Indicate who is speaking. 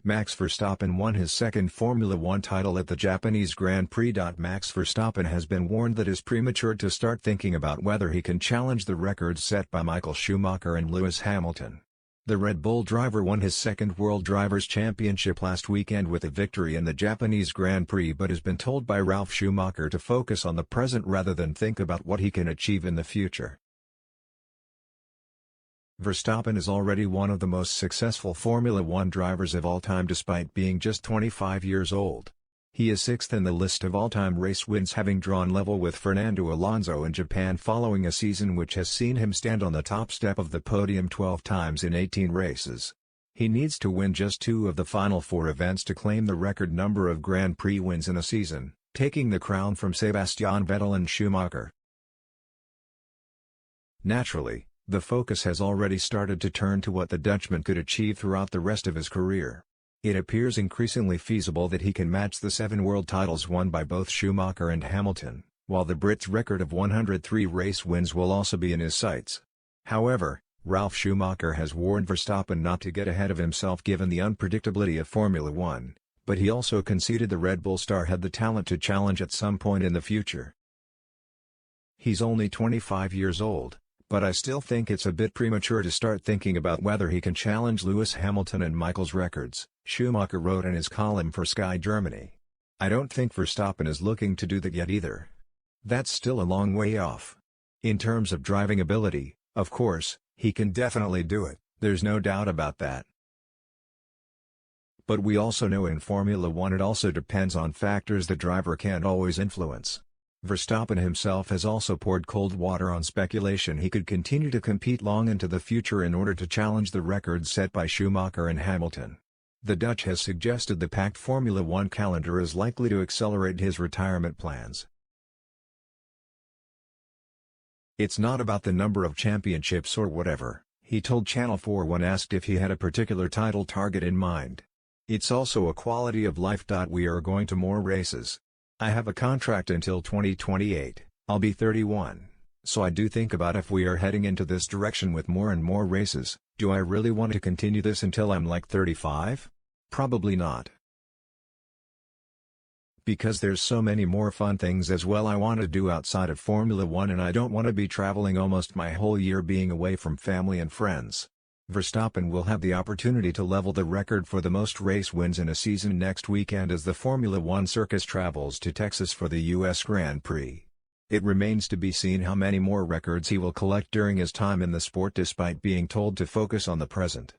Speaker 1: Max Verstappen won his second Formula One title at the Japanese Grand Prix. Max Verstappen has been warned that it is premature to start thinking about whether he can challenge the records set by Michael Schumacher and Lewis Hamilton. The Red Bull driver won his second World Drivers' Championship last weekend with a victory in the Japanese Grand Prix, but has been told by Ralf Schumacher to focus on the present rather than think about what he can achieve in the future. Verstappen is already one of the most successful Formula One drivers of all time despite being just 25 years old. He is sixth in the list of all-time race wins, having drawn level with Fernando Alonso in Japan following a season which has seen him stand on the top step of the podium 12 times in 18 races. He needs to win just 2 of the final 4 events to claim the record number of Grand Prix wins in a season, taking the crown from Sebastian Vettel and Schumacher. Naturally, the focus has already started to turn to what the Dutchman could achieve throughout the rest of his career. It appears increasingly feasible that he can match the 7 world titles won by both Schumacher and Hamilton, while the Brit's record of 103 race wins will also be in his sights. However, Ralf Schumacher has warned Verstappen not to get ahead of himself given the unpredictability of Formula One, but he also conceded the Red Bull star had the talent to challenge at some point in the future. He's only 25 years old, but I still think it's a bit premature to start thinking about whether he can challenge Lewis Hamilton and Michael's records, Schumacher wrote in his column for Sky Germany. I don't think Verstappen is looking to do that yet either. That's still a long way off. In terms of driving ability, of course, he can definitely do it, there's no doubt about that. But we also know in Formula One it also depends on factors the driver can't always influence. Verstappen himself has also poured cold water on speculation he could continue to compete long into the future in order to challenge the records set by Schumacher and Hamilton. The Dutch has suggested the packed Formula One calendar is likely to accelerate his retirement plans. It's not about the number of championships or whatever, he told Channel 4 when asked if he had a particular title target in mind. It's also a quality of life. We are going to more races. I have a contract until 2028, I'll be 31, so I do think about if we are heading into this direction with more and more races, do I really want to continue this until I'm like 35? Probably not. Because there's so many more fun things as well I want to do outside of Formula One, and I don't want to be traveling almost my whole year being away from family and friends. Verstappen will have the opportunity to level the record for the most race wins in a season next weekend as the Formula One circus travels to Texas for the U.S. Grand Prix. It remains to be seen how many more records he will collect during his time in the sport despite being told to focus on the present.